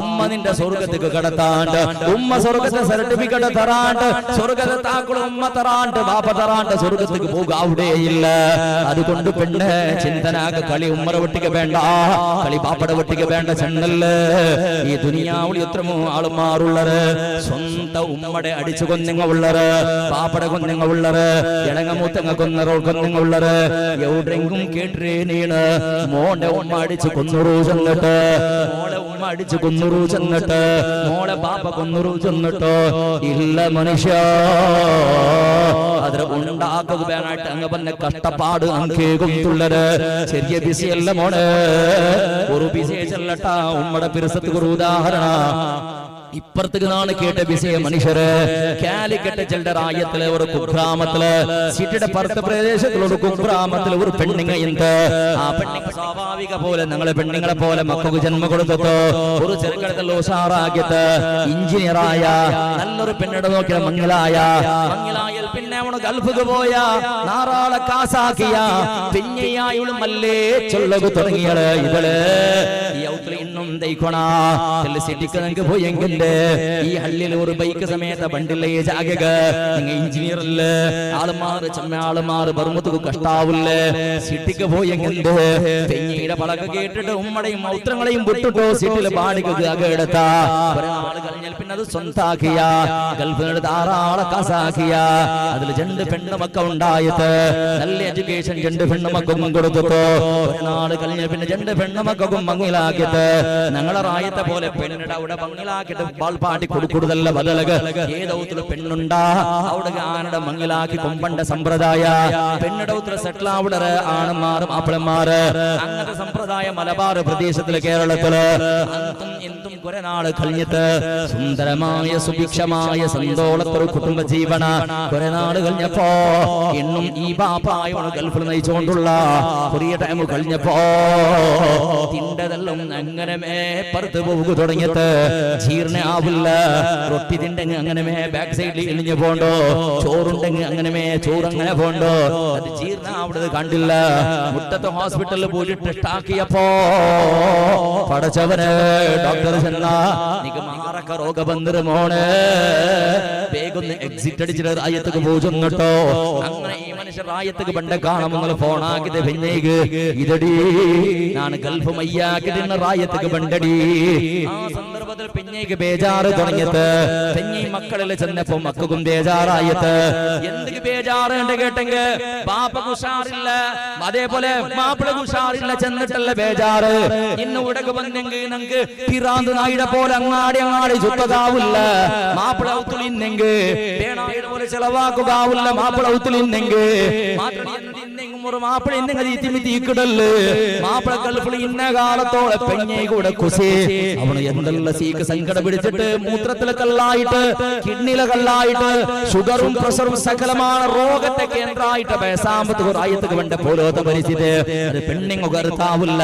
ഉമ്മ നിന്റെ സ്വർഗത്തേക്ക് കടത്താണ്ട് ഉമ്മ സ്വർഗത്തെ സർട്ടിഫിക്കറ്റ് തരാണ്ട് സ്വർഗത്തെ താക്കളും ഉമ്മ തരാണ്ട് ബാപ്പ തരാണ്ട് സ്വർഗത്തേക്ക് പോകുക അവിടെയില്ല അതുകൊണ്ട് പെണ്ണ് ചിന്തനാക്ക് കളി ഉമ്മറ വെട്ടിക്ക് വേണ്ട കളി ബാപ്പയുടെ വെട്ടിക്ക് വേണ്ട ചെണ്ണല് ഈ ദുനിയാവിൽ എത്രമോ ആളുമാറുള്ളത് സ്വന്തം ഉമ്മടെ അടിച്ചു കൊന്നിങ്ങ ഉള്ളത് ബാപ്പയുടെ കൊന്നിങ്ങ ഉള്ളത് ഇണങ്ങമൂത്തങ്ങ കൊന്നിങ്ങ ഉള്ളത് എവിടെയെങ്കിലും കേട്ടേ നീണ് മോന്റെ ഉമ്മ അടിച്ചു കൊന്നുറൂ ചെന്നിട്ട് മോളെ ഉമ്മ അടിച്ചു കൊന്നുറൂ ചെന്നിട്ട് മോളെ ബാപ്പ കൊന്നുറൂ ചെന്നിട്ടോ ഇല്ല മനുഷ്യ അതിൽ ഉണ്ടാക്കുക വേണായിട്ട് അങ്ങ് പറഞ്ഞ കഷ്ടപ്പാട് അങ്കേകുള്ളത് ചെറിയ ബിസിയല്ല മോള് ഒരു ബിസിയെ ചെല്ലട്ടാ ഉമ്മടെ പിരസത്ത് ഒരു ഉദാഹരണ ഇപ്പുറത്തേക്ക് നാണ് കേട്ട വിഷയ മനുഷ്യര് കാലിക്കട്ട് ചെല്ലറായത്തിലെ ഒരു കുഗ്രാമത്തില് സിറ്റിയുടെ പുറത്ത് പ്രദേശത്തിലുള്ള ഒരു കുഗ്രാമത്തില് ഒരു പെണ്ണിങ്ങ എന്ത് ആ പെണ്ണിങ്ങ സ്വാഭാവിക പോലെ ഞങ്ങളെ പെണ്ണുങ്ങളെ പോലെ മക്കൾക്ക് ജന്മം കൊടുത്തിട്ട് ഒരു ചെറുക്കടത്തിൽ ഉഷാറാക്കിയിട്ട് എഞ്ചിനീയറായ നല്ലൊരു പെണ്ണിടെ നോക്കിയ മംഗലായൽ പിന്നെ അവണ് ഗൾഫിക്ക് പോയ നാറാളെ കാസാക്കിയ പിന്നെയായുള്ള മല്ലേ ചൊല്ലകു തുടങ്ങിയത് ഇവള് ഇന്നും തയ്ക്കണ സിറ്റിക്ക് നിങ്ങൾക്ക് പോയെങ്കിൽ ഈ ഹള്ളിൽ ഒരു ബൈക്ക് സമേത ബണ്ടില്ലേ ജാഗക നിങ്ങൾ എഞ്ചിനീയർ അല്ലേ ആളുമാറ് ബർമുത്തുക്ക് കഷ്ടാവില്ലേ സിറ്റിക്ക് പോയെങ്കിൽ തെങ്ങിയുടെ പളക കേട്ടിട്ട് ഉമ്മടെയും മൗത്രങ്ങളെയും വിട്ടിട്ടോ സിറ്റിയില് പാടിക്ക് അകെടുത്ത ഒരാള് കഴിഞ്ഞാൽ പിന്നെ അത് സ്വന്താക്കിയ ഗൾഫിനോട് ധാരാളം കാസാക്കിയ അതിൽ 2 പെണ്ണുമക്കൾ ഉണ്ടായിട്ട് നല്ല എഡ്യൂക്കേഷൻ 2 പെണ്ണുമക്കും കൊടുത്തിട്ടോ ഒരാള് കഴിഞ്ഞാൽ പിന്നെ 2 പെണ്ണുമക്കും മങ്ങിലാക്കിയിട്ട് ഞങ്ങളെ റായത്തെ പോലെ പെണ്ണിടെ അവിടെ മങ്ങിലാക്കിയിട്ട് ബാൾപാട്ടി കൊടുക്കുന്നതല്ല ബദലക ഏതൗത്തിൽ പെണ്ണുണ്ടാ അവിടെ ആനയുടെ മങ്ങിലാക്കി കൊമ്പണ്ട സമ്പ്രദായ പെണ്ണിടൗത്തിൽ സെറ്റിൽ അവിടെ ആണന്മാരും ആപ്പിളന്മാര് അങ്ങനത്തെ സമ്പ്രദായം മലബാർ പ്രദേശത്തില് കേരളത്തില് എന്തും കുറെ നാള് കഴിഞ്ഞിട്ട് സുന്ദരമായ സുഭിക്ഷമായ സന്തോളത്തൊരു കുടുംബ ജീവന കുറെ നാള് കഴിഞ്ഞപ്പോ എന്നും ഈ ബാപ്പായോട് ഗൾഫിൽ നയിച്ചുകൊണ്ടുള്ള കുറേ ടൈം കഴിഞ്ഞപ്പോ തിണ്ടതെല്ലാം അങ്ങനെ പുറത്ത് പോകുക തുടങ്ങിയിട്ട് ജീർണ ആവില്ല റൊട്ടി തിണ്ടെങ്കിൽ അങ്ങനെ ബാക്ക് സൈഡിൽ ഇളിഞ്ഞു പോണ്ടോ ചോറുണ്ടെങ്കിൽ അങ്ങനെ ചോറങ്ങനെ പോണ്ടോ അത് ജീർണ അവിടെ കണ്ടില്ല മുട്ടത്തെ ഹോസ്പിറ്റലിൽ പോയി ടെസ്റ്റ് ആക്കിയപ്പോ പടച്ചവന് ഡോക്ടർ ചെന്നാ നിക്ക് മാറക്ക രോഗ ബന്ധു മോണ് വേഗം എക്സിറ്റ് അടിച്ചിട്ട് റായത്തേക്ക് പോകുന്നുട്ടോ അങ്ങനെ ഈ മനുഷ്യർ റായത്തേക്ക് പണ്ട് കാണുമ്പോൾ ഫോണാക്കിട്ട് പിന്നേക്ക് ഇതടി ഞാൻ ഗൾഫ് മയ്യാക്കിട്ട് റായത്തേക്ക് പണ്ടടി ആ സന്ദർഭത്തിൽ പെഞ്ഞയ്ക്ക് ബേജാറ് തുടങ്ങിയത്. പെഞ്ഞി മക്കളിൽ ചെന്നപ്പോ മക്കും ബേജാറായത്. എന്തൊക്കെ ബേജാറുണ്ട് കേട്ടെങ്കിൽ ബാപ്പക്ക് ഉഷാറില്ല, അതേപോലെ മാപ്പിളക്ക് ഉഷാറില്ല, ചെന്നിട്ടല്ല ബേജാറ്. ഇന്ന് ഉടക്ക് വന്നെങ്കിൽ നമുക്ക് പിറാന്ത് നായിട പോലെ അങ്ങാടി ചുത്തതാവില്ല. മാപ്പിള ഔത്തുളിന്നെങ്കിൽ പോലെ ചെലവാക്കുകാവില്ല. മാപ്പിള ഔത്തുളിന്നെങ്കിൽ മാപ്പിള ഇന്നെങ്കിൽ തീക്കിടല്. മാപ്പിള ഗൾഫിൽ ഇന്ന കാലത്തോടെ പെഞ്ഞെ കൂടെ കുസി അവന് എന്തെല്ലാം സീക്ക് സങ്കടം പിടിച്ചിട്ട് മൂത്രത്തിലെ കല്ലായിട്ട്, കിഡ്നിയിലെ കല്ലായിട്ട്, ഷുഗറും പ്രഷറും സകലமான രോഗത്തെ കേന്ദ്രമായിട്ട് സാമ്പത്തിക റായത്തുക്ക് വേണ്ട പോലത്തെ പരിസ്ഥിതി അത് പെണ്ണിങ്ങ് കരുത്താവില്ല.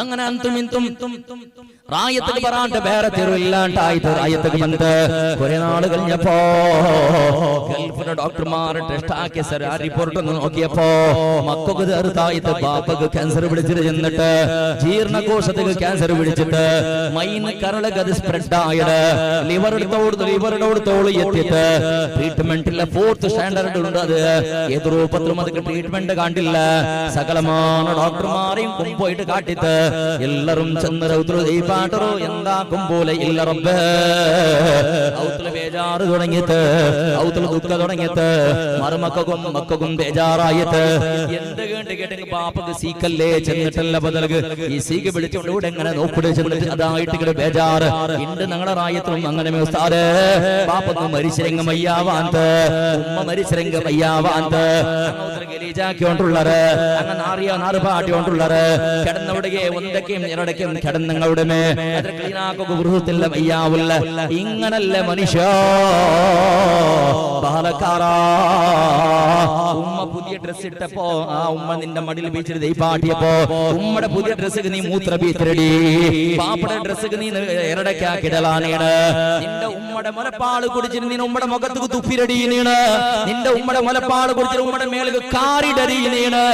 അങ്ങനെ അന്തും റായത്തുക്ക് പറയാണ്ട് വേറെ തെരുവില്ലാണ്ടായിട്ട് റായത്തുക്ക് വന്ന് കുറെ നാള് കഴിഞ്ഞപ്പോ ഗൾഫിലെ ഡോക്ടർമാർ ടെസ്റ്റ് ആക്കിയ റിപ്പോർട്ട് ഒന്ന് നോക്കിയപ്പോ മക്കൊക്കെ ചെറുതായിട്ട് ബാപ്പക്ക് ക്യാൻസർ പിടിച്ചിട്ട് ചെന്നിട്ട് ജീർണകോശത്തേക്ക് ക്യാൻസർ പിടിച്ചിട്ട് മൈന് കരളക്ക് അത് സ്പ്രെഡ് ആയത്. ലിവറിനോട് എത്തിയിട്ട് ട്രീറ്റ്മെന്റില്ല. 4th സ്റ്റാൻഡേർഡ് ഉണ്ട്. അത് ഏത് രൂപത്തിലും അതൊക്കെ ട്രീറ്റ്മെന്റ് കണ്ടില്ല. സകലமான ഡോക്ടർമാരെയും കൊമ്പോയിട്ട് കാട്ടിട്ട് എല്ലാരും ചെന്ന് പാട്ടറോ എന്താക്കും പോലെ ഇല്ല റബ്ബേ. ഔത്തുല ബേജാറ് തുടങ്ങിയിട്ട്, ഔത്തുല ദുഃഖ തുടങ്ങിയിട്ട്, മക്കൾക്കും ബേജാറായിട്ട് എന്ത് കേട്ടെങ്കിൽ ബാപ്പക്ക് സീക്കല്ലേ ചെന്നിട്ടല്ല ബദലക്ക് ഈ സീക്ക് പിടിച്ചോണ്ട് ഇവിടെ എങ്ങനെ നോക്കിട്ട് ചെന്നിട്ട് അതായിട്ട് ബേജാറ് ഇണ്ട്. ഞങ്ങളുടെ റായത്തിലും അങ്ങനെ ഉസ്താദേ ബാപ്പൊന്നും മരിച്ചിരങ്ങ മയ്യാവാന്ത്, ഉമ്മ മരിച്ചിരങ്ങ മയ്യാവാന്ത്, ഗലീജാക്കിയോണ്ടുള്ളത് അങ്ങനെ നാറ് പാട്ടിയോണ്ടുള്ളത് കിടന്നവിടെയെ ഒന്തയ്ക്കും ഇരടയ്ക്കും കിടന്നങ്ങളുടെ ക്ലീനാക്കുള്ള വയ്യാവില്ല. ഇങ്ങനല്ല മനുഷ്യ ബാലക്കാരാ. ഉമ്മ പുതിയ ഡ്രസ് ഇട്ടപ്പോ ആ ഉമ്മ നിന്റെ മടിയിൽ ബീച്ചിട്ട് ദൈപ്പാട്ടിയപ്പോ ഉമ്മയുടെ പുതിയ ഡ്രസ്സ് നീ മൂത്ര ബീച്ചിരടി, പാപ്പയുടെ ഡ്രസ്സ് നീ ഇരടക്കാക്കിടലാണേണ്. നിന്റെ ഉമ്മയുടെ മുലപ്പാട് കുടിച്ചിട്ട് നീ ഉമ്മയുടെ മുഖത്ത് തുപ്പിരടീനീണ്. നിന്റെ ഉമ്മയുടെ മുലപ്പാട് കുടിച്ചിട്ട് ഉമ്മയുടെ മേലേക്ക് കാറിടരീനീണ്.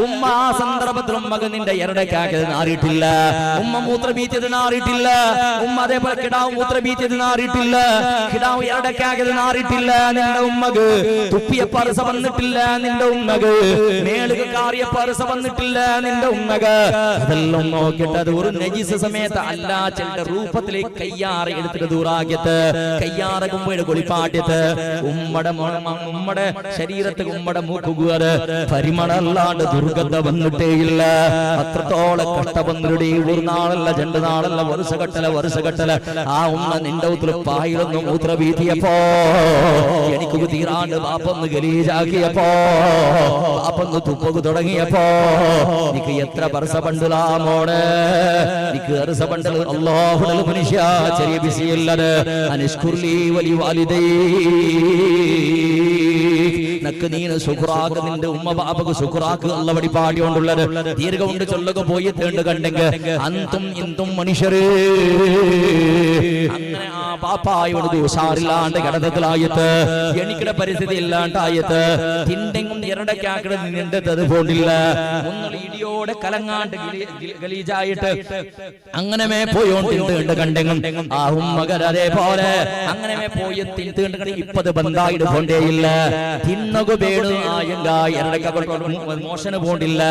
ഉമ്മ ആ സന്ദർഭത്തിൽ ഉമ്മക്ക് നിന്റെ ഇരടക്കാക്കിയത് നാറിയിട്ടില്ല. ഉമ്മ മൂത്ര ബീച്ചത് നാറിയിട്ടില്ല. ഉമ്മ അതേപോലെ കിടാവ് മൂത്ര ബീച്ചത് നാറിയിട്ടില്ല. കിടാവ് ഇരടക്കാക്കിയത് നാറിയിട്ടില്ല. നിന്റെ ഉമ്മക്ക് തുപ്പിയ പരസ വന്നിട്ടില്ല. നിന്റെ ഉമ്മക്ക് മേളുക കാറിയ പരസ വന്നിട്ടില്ല. നിന്റെ ഉമ്മക്ക് അതെല്ലാം നോക്കിയിട്ട് അത് ഒരു നജീസ് സമയത്ത് അല്ല ചെന്റെ രൂപത്തിലേക്ക് കയ്യാറ് എടുത്തിട്ട് ദൂറാക്കിയിട്ട് കയ്യാറ കുമ്പയുടെ കുളിപ്പാട്ടിട്ട് ഉമ്മയുടെ ശരീരത്തിൽ ഉമ്മയുടെ മൂക്കുകുവര് പരിമളല്ലാണ്ട് ദുർഗന്ധ വന്നിട്ടേയില്ല. അത്രത്തോളം കഷ്ടബന്ധരുടെ ഒരു നാളല്ല 2 നാളല്ല വർഷഘട്ടല ആ ഉമ്മ നിന്റെ ഉത്തര പായിലൊന്നും മൂത്ര വീതിയപ്പോ എനിക്ക് തീരാണ്ട് ബാപ്പൊന്ന് ഗലീജാക്കിയപ്പോ ബാപ്പൊന്ന് തുപ്പക്ക് തുടങ്ങിയപ്പോ നിക്ക് എത്ര വർഷ പണ്ടിലാ മോളെ നിക്ക് അറസ പണ്ടൽ അല്ലാഹുൽ മനുഷ്യ ചെറിയ ബിസിയല്ലത് അനിഷ്കുർലി വലി വാലിദൈ നക്ക് നീന ശുക്രാക്ക് നിന്റെ ഉമ്മ ബാപ്പക്ക് ശുക്രാക്ക് അല്ല വടി പാടിയോണ്ടുള്ളത് ദീർഘ കൊണ്ട് ചൊല്ലുക പോയി തേണ്ട് കണ്ടെങ്കിൽ അന്തും ഇന്തും മനുഷ്യരേ അങ്ങനെ ആ പാപ്പായോട് ഉഷാറില്ലാണ്ട് കിടത്തത്തിലായിട്ട് എനിക്കിടെ പരിസ്ഥിതി ഇല്ലാണ്ടായിട്ട് തിണ്ടെങ്കും ഇരടക്കാക്കിട നിന്റെ തത് പോണ്ടില്ല ഒന്നുള്ള ഇടിയോടെ കലങ്ങാണ്ട് ഗലീജായിട്ട് അങ്ങനെ പോയോണ്ട് കണ്ടെങ്കും ആ ഉമ്മകർ അതേപോലെ അങ്ങനെ പോയി തിണ്ട് ഇപ്പത് ബന്ധായിട്ട് പോണ്ടേയില്ല. തിന്നകു വേണു മോശന് പോണ്ടില്ല.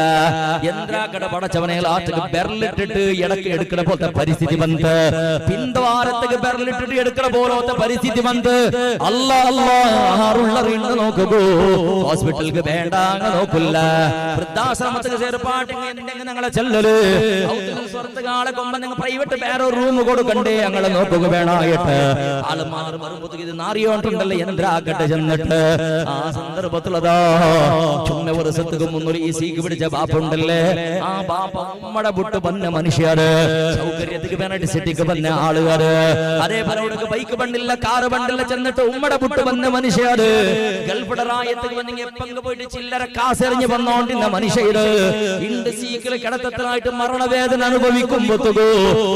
യന്ത്രാക്കട പടച്ചവനെ ആറ്റക്ക് ബെർലിട്ടിട്ട് ഇടക്ക് എടുക്കണ പോലത്തെ പരിസ്ഥിതി വന്ന് പിന്തുവാരത്തേക്ക് ബെർലിട്ടിട്ട് എടുക്കണ പോലത്തെ പരിസ്ഥിതി വന്ന് അല്ലാറുള്ള നോക്കൂ ഹോസ്പിറ്റലിക്ക് വേണ്ട നോക്കില്ല. വൃദ്ധാശ്രമത്തിൽ ഞങ്ങളെ ചെല്ലല് സ്വർത്തകാളെ കൊമ്പ നിങ്ങൾ പ്രൈവറ്റ് വേറെ റൂം കൊടുക്കണ്ടേ ഞങ്ങളെ നോക്കുക വേണായിട്ട് ആള് ഇത് നാറിയോണ്ടുണ്ടല്ലോ യന്ത്രാക്കട്ടെ ചെന്നിട്ട് ആ സന്ദർഭത്തിലതാ ചുമ്മാ വർഷத்துக்கு മുന്നൊരു ഈ സീക്ക് പിടിച്ച ബാപ്പുണ്ടല്ലേ ആ ബാപ്പ നമ്മുടെ വിട്ട് വന്ന മനുഷ്യര് സൗകര്യത്തിക്ക് വേണ്ടിട്ട് സിറ്റിക്ക് വന്ന ആളുകാര് അതേപോലെ ബൈക്ക് പണ്ടില്ല കാറ് പണ്ടില്ല ചെന്നിട്ട് ഉമ്മടെ വിട്ട് വന്ന മനുഷ്യര് ഗൾഫിടെ റായത്തിൽ വന്നെങ്കിൽ എപ്പങ്ക് പോയിട്ട് ചില്ലറ കാസെറിഞ്ഞ് വന്നോണ്ടിരുന്ന മനുഷ്യര് ഇണ്ട് സീക്കില് കിടത്തത്തിനായിട്ട് മരണവേദന അനുഭവിക്കുമ്പോത്തുകൂ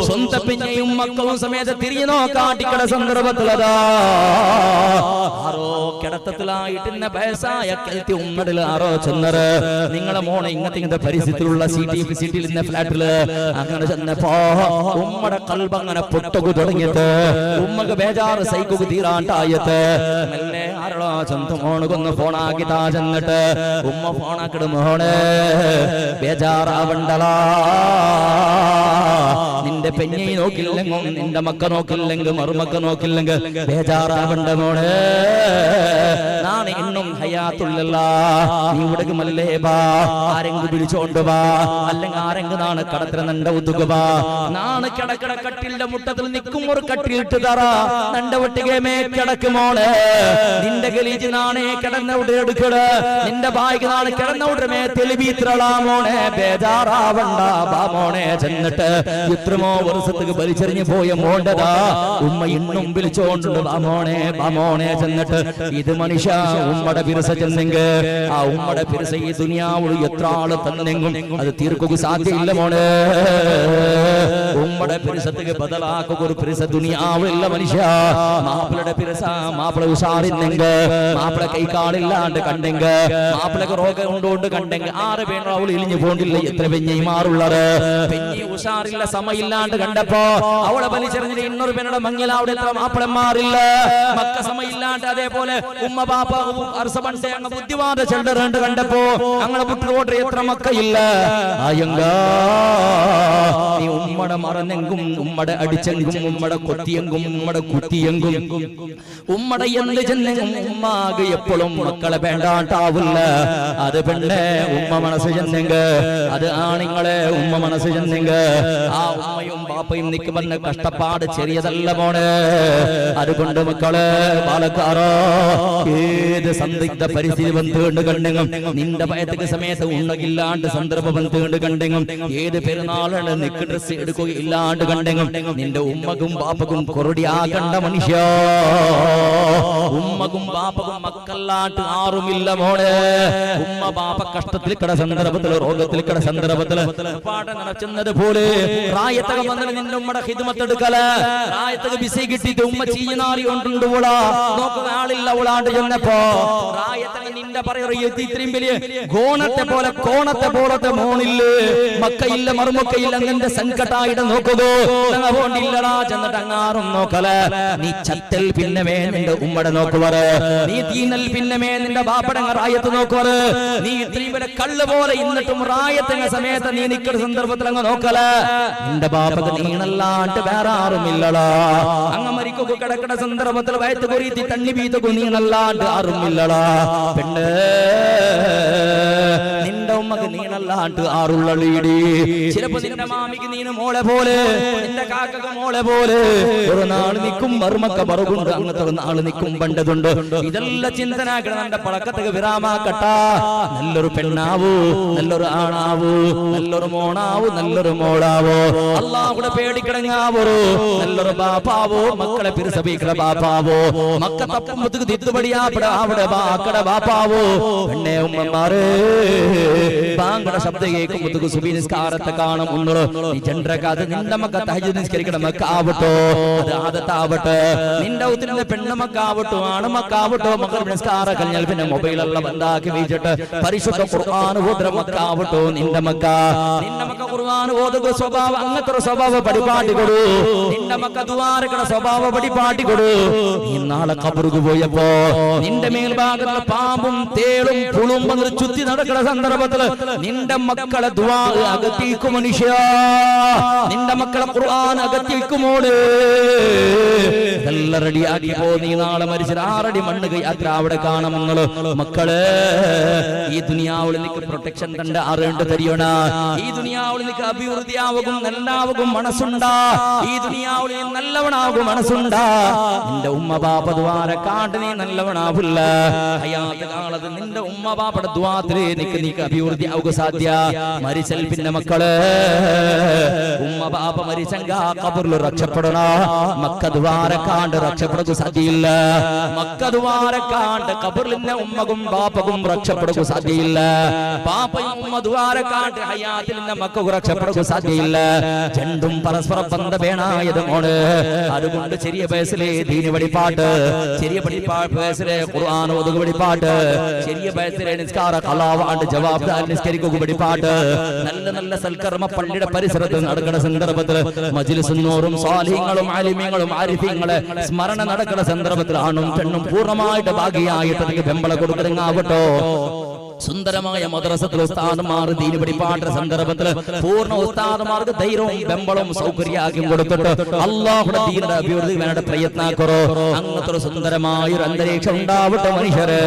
സ്വന്തം പിന്നെയും മക്കളും സമയത്ത് തിരിഞ്ഞു നോക്കാട്ടിക്കട സന്ദർഭത്തിലതാ ആരോ കിടത്തത്തിലായിട്ട് വയസ്സായ കെൽത്തി ഉമ്മടിൽ ആരോ ചെന്നറ് നിങ്ങളെ മോനെ ഇങ്ങനത്തെ പരിസ്ഥിതിയിലുള്ള സിറ്റിയിൽ ഇന്ന ഫ്ലാറ്റില് അങ്ങനെ ചെന്നപ്പോ ഉമ്മടെ കൽബ് അങ്ങനെ പൊട്ടകു തുടങ്ങിയിട്ട് ഉമ്മക്ക് ബേജാറ് സൈക്കു തീരാണ്ടായിട്ട് മെല്ലെ ആരോ സ്വന്തം മോണുകൊന്ന് ഫോണാക്കി താ ചെന്നിട്ട് ഉമ്മ ഫോണാക്കിട് മോനെ ബേജാറ് ബേജാറാവണ്ടലാ. നിന്റെ പെഞ്ഞെ നോക്കില്ലെങ്കിൽ, നിന്റെ മക്ക നോക്കില്ലെങ്കിൽ, മറുമക്ക നോക്കില്ലെങ്കിൽ ബേജാറാവണ്ട മോളെ. നാണ് ഇന്നും ഹയാത്തുള്ള നീ ഉടകുമല്ലേ ബാ. ആരെങ്കിലും വിളിച്ചോണ്ട് വാ, അല്ലെങ്കിൽ ആരെങ്കിലും നാണ് കടത്തില നണ്ട ഉതുകുവാ. നാണ് കിടക്കട കട്ടിലിന്റെ മുട്ടത്തിൽ നിൽക്കും ഒരു കട്ടിലിട്ട് തറ നണ്ട ഒട്ടികമേ കിടക്കുമോളെ. നിന്റെ ഗലീജ് നാണേ കിടന്ന ഉടനെ എടുക്കട, നിന്റെ ബാഗ് നാണ് കിടന്ന ഉടനെ തെളിവീത്രളാമോണെ. ബേജാറാവണ്ട ബാ മോണെ. ചെന്നിട്ട് ഇത്രമോ വർഷത്തേക്ക് വലിച്ചെറിഞ്ഞു പോയ മോണ്ടതാ ഉമ്മ ഇന്നും വിളിച്ചോണ്ട് ബാ മോണെ, ബാ മോണെ. ചെന്നിട്ട് ഇത് മനുഷ്യ ഉമ്മടെ പിരസ ചെന്നെങ്കിൽ ആ ഉമ്മടെ പിരസ ഈ ദുനിയാവുള്ള എത്ര ആള് തന്നെങ്കും അത് തീർക്കുക സാധ്യമില്ല മോളെ. ഉമ്മടെ പിരസത്തേക്ക് ബദലാക്കുക ഒരു പിരസ ദുനിയാവില്ല മനുഷ്യ. മാപ്പിളയുടെ പിരസ മാപ്പിള ഉഷാറിന്നെങ്കിൽ, മാപ്പിള കൈക്കാളില്ലാണ്ട് കണ്ടെങ്കിൽ, മാപ്പിളക്ക് രോഗം കൊണ്ടുകൊണ്ട് കണ്ടെങ്കിൽ ആറ് പേണാവുൾ ഇലിഞ്ഞു പോണ്ടില്ല. എത്ര പെഞ്ഞി മാറുള്ളത് പെഞ്ഞി ഉഷാറില്ല സമയില്ലാണ്ട് കണ്ടപ്പോ അവളെ വലിച്ചെറിഞ്ഞിട്ട് ഇന്നൊരു പെണ്ണയുടെ മങ്ങില അവിടെ എത്ര മാപ്പിളന്മാരില്ല. മക്ക സമയില്ലാണ്ട് അതേപോലെ ഉമ്മ ബാപ്പ അർസബണ്ടെ അങ്ങ് ബുദ്ധിവാദ ചെണ്ടറുണ്ട് കണ്ടപ്പോ അങ്ങനെ പുട്ടുകോട്ടെ എത്ര മക്കയില്ല. നീ ഉമ്മടെ മറന്നെങ്കും, ഉമ്മടെ അടിച്ചെങ്കും, ഉമ്മടെ കൊത്തിയെങ്കും, ഉമ്മടെ കുത്തിയെങ്കും, ഉമ്മടെ എന്ത് ചെന്നെങ്കും ഉമ്മാകെ എപ്പോഴും മക്കളെ വേണ്ടാട്ടാവില്ല. അത് പെണ്ണെ ഉമ്മ മനസ്സ് ചെന്നെങ്ക, അത് ആണിങ്ങളെ ഉമ്മ മനസ്സ് ചെന്നെങ്ക ആ ഉമ്മയും ബാപ്പയും നിൽക്കുമെന്ന കഷ്ടപ്പാട് ചെറിയതല്ല മോനെ. അതുകൊണ്ട് മക്കളെ പാലക്കാറോ ഏത് സന്ദിഗ്ധ പരിസ്ഥിതി വന്നുകൊണ്ട് കണ്ടെങ്കും, നിന്റെ ഭയത്തിക്ക് സമയത്ത് ഉണ്ണകില്ലാണ്ട് സന്ദർഭം വന്നുകൊണ്ട് കണ്ടെങ്കും, ഏത് പെരുന്നാളാണ് നിക്ക് ഡ്രസ് എടുക്കുകയില്ലാണ്ട് കണ്ടെങ്കും, നിന്റെ ഉമ്മക്കും ബാപ്പക്കും കൊറടിയാകണ്ട മനുഷ്യ. ഉമ്മക്കും ബാപ്പക്കും മക്കല്ലാണ്ട് ആറുമില്ല മോളെ. ഉമ്മ ബാപ്പ കഷ്ടത്തിൽ കട സന്ദർഭത്തിൽ, രോഗത്തിൽ കട സന്ദർഭത്തിൽ പാഠം നടച്ചുന്നത് പോലെ റായത്തക വന്നിട്ട് നിന്റെ ഉമ്മയുടെ ഹിദ്മത്ത് എടുക്കല. റായത്തക ബിസി കിട്ടിയിട്ട് ഉമ്മ ചീനാറി കൊണ്ടുണ്ട് ഓളാ നോക്കുക ആളില്ല ഓളാണ്ട് ചെന്നപ്പോ റായത്തക നിന്റെ പറയുക ഇത്രയും വലിയ ഗോണത്തെ പോലെ കോണത്തെ പോലത്തെ മോണില്ലേ, മക്കയില്ല മറുമക്കയില്ല നിന്റെ സങ്കട്ടായിട്ട് നോക്കുകയോ പോണ്ടില്ലടാ. ചെന്നിട്ട് അങ്ങാറും നോക്കല. നീ ചത്തൽ പിന്നമേ നിന്റെ ഉമ്മടെ നോക്കുവറ്, നീ തീനൽ പിന്നമേ നിന്റെ ബാപ്പടങ്ങ റായത്ത് നോക്കുവറ്. നീ ഇത്രയും വരെ കള്ള് പോലെ ഇന്നിട്ടും റായത്തിന്റെ സമയത്ത് നീ നിൽക്കുന്ന സന്ദർഭത്തിൽ അങ്ങ് നോക്കല. നിന്റെ ബാപ്പക്ക് നീണല്ലാണ്ട് വേറെ ആറുമില്ലടാ. അങ്ങ് മരിക്കൊക്കെ കിടക്കുന്ന സന്ദർഭത്തിൽ വയത്ത് കൊരീത്തി തണ്ണി വീതക്കു നീണല്ലാണ്ട് ആറുമില്ലടാ. പെണ്ണ് നിന്റെ ഉമ്മക്ക് നീണല്ലാണ്ട് ആറുള്ളീടി. ചിലപ്പോ നിന്റെ മാമിക്ക് നീന് മോളെ പോലെ, നിന്റെ കാക്കക്ക് മോളെ പോലെ. ഒരു നാള് നിൽക്കും മറുമക്ക മറുകുണ്ട്, അങ്ങനത്തെ നാള് നിൽക്കും പണ്ടതുണ്ട്. ഇതെല്ലാം ചിന്തനാക്കണം. എന്റെ പഴക്കത്തേക്ക് വിരാമാക്കട്ട. നല്ലൊരു പെണ്ണാവൂ, നല്ലൊരു ആണാവൂ, നല്ലൊരു മോണാവൂ, നല്ലൊരു മോളാവോ, അല്ലാഹുടെ പേടിക്കിടങ്ങാവോ, നല്ലൊരു ബാപ്പാവോ, മക്കളെ പിരിസഭീക്കട ബാപ്പാവോ, മക്ക തപ്പുമ്പത്തേക്ക് തിത്തുപടിയാപ്പട അവിടെ ബാക്കട ബാപ്പാവോ. പെണ്ണേ ഉമ്മമാരെ ബാങ്കട ശബ്ദം കേൾക്കുമ്പത്തേക്ക് സുബഹി നിസ്കാരത്തെ കാണും ഉണ്ടോ. നീ ചന്ദ്രകാത് നിന്റെ മക്ക തഹജ്ജുദ് നിസ്കരിക്കണ മക്കാവട്ടോ, അത് ആദത്താവട്ടെ. നിന്റെ ഉത്തിരിന്റെ പെണ്ണമക്കാവട്ടോ ആണുമക്കാവട്ടോ മക്കൾ നിസ്കാരം കഴിഞ്ഞാൽ പിന്നെ മൊബൈലുള്ള ബന്ധാക്കി വെച്ചിട്ട് പരിശുദ്ധ ഖുർആൻ ഓതുന്ന മക്കാവട്ടോ. നിന്റെ മക്ക ഖുർആൻ ഓതുക സ്വഭാവം അങ്ങനത്തെ സ്വഭാവ പരിപാടി കൊടു. നിന്റെ മക്ക ദുആരക്കണ സ്വഭാവ പരിപാടി കൊടു. നീ നാളെ ഖബറുക്ക് പോയപ്പോ നിന്റെ മേൽഭാഗത്തുള്ള പാമ്പും തേളും പുളും വന്ന് ചുറ്റി നടക്കുന്ന സന്ദർഭത്തിൽ നിന്റെ മക്കളെ ദുആ അകത്തിക്കും മനുഷ്യ. നിന്റെ മക്കളെ ഖുർആൻ അകത്തിക്കുമോട് എല്ലാം റെഡിയാക്കി പോ. നീ നാളെ മരിച്ച 6 അടി മണ്ണ് യാത്ര അവിടെ കാണുമെന്നുള്ളു. മക്കള് ഈ ദുനിയാവിൽ നിനക്ക് പ്രൊട്ടക്ഷൻ കണ്ട് അറിയേണ്ട തരിയണ. ഈ ദുനിയാവിൽ നിനക്ക് അഭിവൃദ്ധിയാവും നല്ലാവും മനസ്സുണ്ടാ. ഈ ദുനിയാവിൽ നല്ലവനാകും മനസ്സുണ്ടാ. നിന്റെ ഉമ്മ ബാപ്പ ദ്വാര കാണ്ട് നീ നല്ലവനാവില്ല. ഹയാത്ത് കാലത്ത് നിന്റെ ഉമ്മ ബാപ്പയുടെ ദ്വാരത്തില് നിനക്ക് അഭിവൃദ്ധി ആവുക സാധ്യ. മരിച്ചൽ പിന്നെ മക്കള് ഉമ്മ ബാപ്പ മരിച്ചെങ്ക ഖബറിൽ രക്ഷപ്പെടണ. മക്ക ദ്വാര കാണ്ട് രക്ഷപ്പെടുക സാധ്യയില്ല. മക്ക ദ്വാര കാണ്ട് ഖബറിൽ ഉമ്മക്കും ബാപ്പക്കും രക്ഷപ്പെടുക സാധ്യയില്ല. ബാപ്പയും ഉമ്മ ദ്വാര കാണ്ട് ഹയാത്തിൽ മക്ക രക്ഷപ്പെടുക സാധ്യയില്ല. രണ്ടും പരസ്പര ബന്ധമേണായത് മോണ്. അതുകൊണ്ട് ചെറിയ വയസ്സിലെ ദീനി വഴിപാട്ട്, ചെറിയ വയസ്സിലെ ഖുർആൻ ഓതുക വഴിപാട്ട്, ചെറിയ വയസ്സിലെ നിസ്കാര ഖലാവാണ്ട് ജവാബ്ദാരി നിസ്കരിക്കുക വഴിപാട്ട്, നല്ല നല്ല സൽക്കർമ്മ പള്ളിയുടെ പരിസരത്ത് നടക്കുന്ന സന്ദർഭത്തിൽ മജ്ലിസും നൂറും സ്വാലിഹീങ്ങളും ആലിമീങ്ങളും ആരിഫീങ്ങളെ സ്മരണ നടക്കുന്ന സന്ദർഭത്തിൽ ആണും പെണ്ണും പൂർണ്ണമായിട്ട് ഭാഗിയായിട്ട് വെമ്പള കൊടുക്കുന്നങ്ങാവട്ടോ. സുന്ദരമായ മദ്രസത്തിൽ ഉസ്താദുമാർ ദീൻ പഠിപ്പാട്ട സന്ദർഭത്തിൽ പൂർണ്ണ ഉസ്താദുമാർക്ക് ധൈര്യവും ബെമ്പളും സൗകര്യാക്കും കൊടുത്തിട്ട് അല്ലാഹുവിന്റെ ദീനിന്റെ അഭിവൃദ്ധി വേണ്ട പ്രയത്നാക്കറോ. അങ്ങനത്തെ ഒരു സുന്ദരമായ ഒരു അന്തരീക്ഷം ഉണ്ടാവട്ടെ മനുഷ്യരെ.